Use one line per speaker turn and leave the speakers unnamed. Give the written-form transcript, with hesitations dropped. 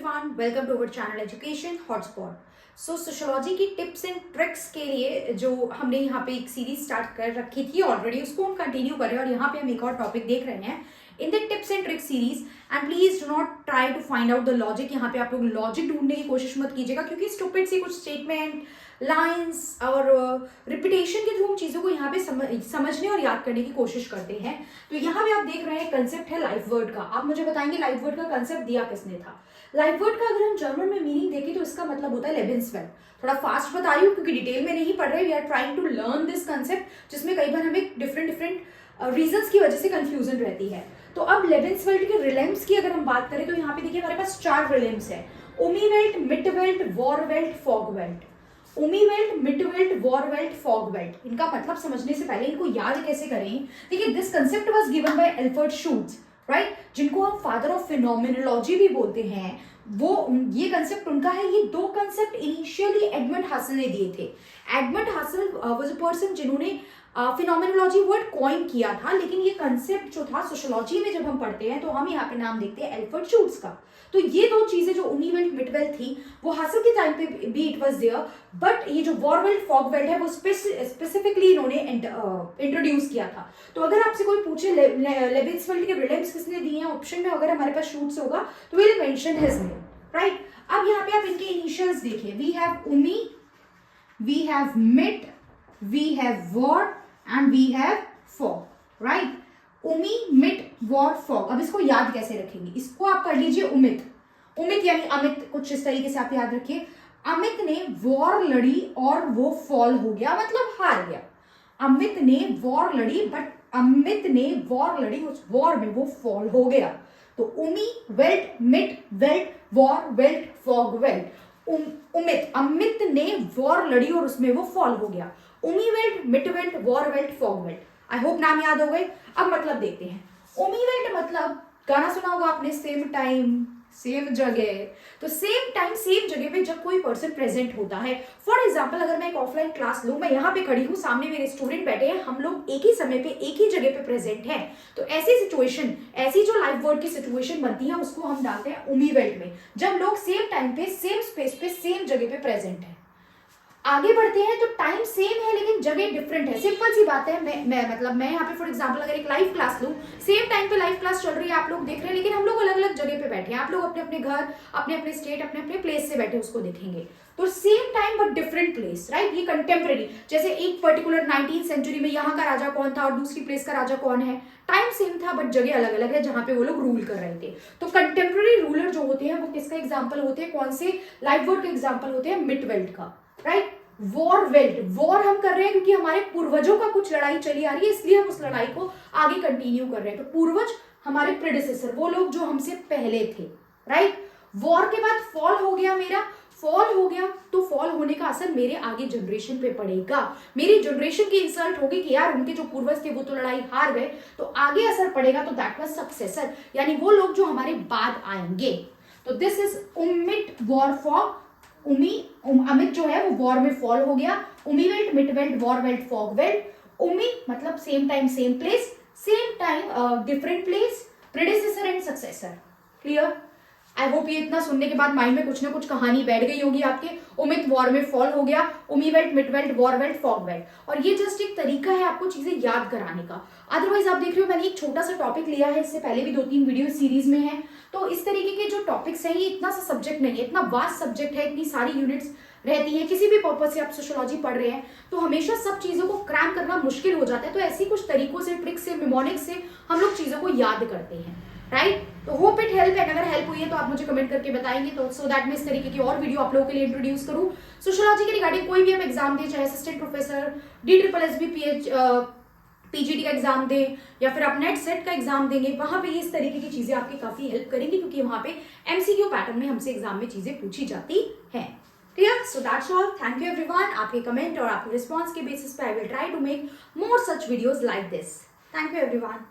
Everyone, welcome to our channel education hotspot. Sociology की tips and tricks के लिए जो हमने यहाँ पे एक सीरीज स्टार्ट कर रखी थी ऑलरेडी, उसको हम कंटिन्यू कर रहे हैं और यहाँ पे हम एक और टॉपिक देख रहे हैं in the tips and tricks series. And please do not try to find out the logic. यहाँ पे आप लोग लॉजिक ढूंढने की कोशिश मत कीजिएगा, क्योंकि स्टूपिड सी कुछ स्टेटमेंट, लाइंस और रिपीटेशन के थ्रू हम चीजों को यहाँ पे समझने और याद करने की कोशिश करते हैं। तो यहाँ पे आप देख रहे हैं कंसेप्ट है लाइफ वर्ड का। आप मुझे बताएंगे लाइफ वर्ड का कंसेप्ट दिया किसने था। लाइफ वर्ड का अगर हम जर्मन में मीनिंग देखें तो इसका मतलब होता है लेबेंसवेल्ट। थोड़ा फास्ट बता रही हूँ क्योंकि डिटेल में नहीं पढ़ रहे, we are trying to learn this concept, जिसमें कई बार हमें डिफरेंट रीजंस की वजह से कंफ्यूजन रहती है। तो अब लेबेंसवेल्ट के रिलेम्स की अगर हम बात करें तो यहाँ पे देखिए हमारे पास 4 रिलेम्स है: ओमीवेल्ट, मिटवेल्ट, वॉरवेल्ट, फॉगवेल्ट। ओमीवेल्ट, मिटवेल्ट, वॉरवेल्ट, फॉगवेल्ट। इनका मतलब समझने से पहले इनको याद कैसे करें। देखिए, this concept was given by Alfred shoots, right, जिनको हम फादर ऑफ फिनोमिनोलॉजी भी बोलते हैं। वो ये कंसेप्ट उनका है। ये 2 कंसेप्ट इनिशियली एडमंड हसल ने दिए थे। Edmund hustle was a person जिन्होंने फिनोमिनोलॉजी वर्ड कॉइन किया था, लेकिन ये कंसेप्ट जो था सोशियोलॉजी में जब हम पढ़ते हैं तो हम यहाँ पे नाम देखते हैं एल्फ्रेड शूट्स का। तो ये 2 चीजें जो ओमीवेल्ट मिटवेल्ट थी वो हसल के टाइम पे भी इट वाज देयर, बट ये जो वॉरवेल्ट फॉगवेल्ट है वो स्पेसिफिकली इन्होंने इंट्रोड्यूस किया था। तो अगर आपसे कोई पूछे लेबेंसवेल्ट के रिलेम्स किसने दिए हैं, ऑप्शन में अगर हमारे पास शूट्स होगा तो will mention his name, right. अब यहाँ पे आप इनके इनिशियल्स देखिए, वी हैव ओमी, वी हैव मिट, we have war and we have fog, right. उमी, मिट, वॉर, फॉग। अब इसको याद कैसे रखेंगे, इसको आप कर लीजिए उमित। उमित यानी अमित, कुछ इस तरीके से आप याद रखिए। अमित ने वॉर लड़ी और वो फॉल हो गया, मतलब हार गया। अमित ने वॉर लड़ी बट अमित ने वॉर लड़ी, उस वॉर में वो फॉल हो गया। तो उमी, वेल्ट, मिट, वेल्ट, वॉर, वेल्ट, फॉग, वेल्ट। उमित, अमित ने वॉर लड़ी और उसमें वो फॉल हो गया। उमीवेल्ट, मिटवेल्ट, वॉरवेल्ट, फॉगवेल्ट। आई होप नाम याद हो गए। अब मतलब देखते हैं। उमीवेल्ट मतलब गाना सुना होगा आपने, सेम टाइम सेम जगह। तो सेम टाइम सेम जगह पे जब कोई पर्सन प्रेजेंट होता है, फॉर एग्जाम्पल अगर मैं एक ऑफलाइन क्लास लूं, मैं यहाँ पे खड़ी हूँ, सामने मेरे स्टूडेंट बैठे हैं, हम लोग एक ही समय पे एक ही जगह पे प्रेजेंट हैं, तो ऐसी सिचुएशन, ऐसी जो लाइफ वर्ड की सिचुएशन बनती है उसको हम डालते हैं उमीवेल्ट में, जब लोग सेम टाइम पे सेम स्पेस पे सेम जगह पे प्रेजेंट है। आगे बढ़ते हैं तो टाइम सेम है लेकिन जगह डिफरेंट है। सिंपल सी बात है, मैं यहाँ पे फॉर एग्जांपल अगर एक लाइव क्लास लूं, सेम टाइम पे लाइव क्लास चल रही है, आप लोग देख रहे हैं, लेकिन हम लोग अलग अलग जगह पे बैठे हैं। आप लोग अपने अपने घर, अपने अपने स्टेट, अपने अपने प्लेस से बैठे उसको देखेंगे। तो same time but different place, right. ये कंटेम्प्रेरी, जैसे एक पर्टिकुलर 19th सेंचुरी में यहाँ का राजा कौन था और दूसरी प्लेस का राजा कौन है, टाइम सेम था बट जगह अलग अलग है जहां पे वो लोग रूल कर रहे थे। तो कंटेम्प्रेरी रूलर जो होते हैं वो किसका एग्जाम्पल होते हैं, कौन से लाइफ वर्ड के एग्जाम्पल होते हैं, मिटवेल्ट का, राइट। वॉर वेल्ट, वॉर हम कर रहे हैं क्योंकि हमारे पूर्वजों का कुछ लड़ाई चली आ रही है, इसलिए हम उस लड़ाई को आगे कंटिन्यू कर रहे हैं। तो पूर्वज हमारे प्रेडिसेसर, वो लोग जो हमसे पहले थे, राइट। वॉर के बाद फॉल हो गया, मेरा फॉल हो गया, तो फॉल होने का असर मेरे आगे जनरेशन पे पड़ेगा। मेरी जनरेशन की इंसल्ट होगी कि यार उनके जो पूर्वज थे वो तो लड़ाई हार गए, तो आगे असर पड़ेगा, तो दैट वाज सक्सेसर, यानी वो लोग जो हमारे बाद आएंगे। तो दिस इज उमिट, वॉर, फॉग। अमित जो है वो वॉर में फॉल हो गया। उमीवेल्ट, मिटवेल्ट, वॉरवेल्ट, फॉगवेल्ट। उमी मतलब same time same place, same time different place, predecessor and successor. Clear? I hope ये इतना सुनने के बाद माइंड में कुछ ना कुछ कहानी बैठ गई होगी आपके। उमित वॉर में फॉल हो गया, उमीवेल्ट, मिटवेल्ट, वॉरवेल्ट, फॉगवेल्ट। और ये जस्ट एक तरीका है आपको चीजें याद कराने का। अदरवाइज आप देख रहे हो मैंने एक छोटा सा टॉपिक लिया है, इससे पहले भी 2-3 वीडियो सीरीज में है। तो इस तरीके के जो टॉपिक्स हैं, ये इतना सा सब्जेक्ट नहीं है, इतना वास्ट सब्जेक्ट है, इतनी सारी यूनिट्स रहती है। किसी भी पर्पज से आप सोशियोलॉजी पढ़ रहे हैं तो हमेशा सब चीजों को क्रैम करना मुश्किल हो जाता है। तो ऐसी कुछ तरीकों से, ट्रिक्स से, मिमोनिक्स से हम लोग चीजों को याद करते हैं, राइट। तो होप इट हेल्प है। अगर हेल्प हुई है तो आप मुझे कमेंट करके बताएंगे, तो सो दैट मैं इस तरीके की और वीडियो आप लोगों के लिए इंट्रोड्यूस करूं। सोशियोलॉजी के रिगार्डिंग कोई भी हम एग्जाम दें, चाहे असिस्टेंट प्रोफेसर, DSSB, PGT का एग्जाम दें या फिर आप नेट सेट का एग्जाम देंगे, वहां पे ये इस तरीके की चीजें आपकी काफी हेल्प करेंगी, क्योंकि वहां पे MCQ पैटर्न में हमसे एग्जाम में चीजें पूछी जाती हैं। Clear? So that's all. Thank you everyone. आपके कमेंट और आपके रिस्पॉन्स के बेसिस पे I will try to make more such videos like this. Thank you everyone.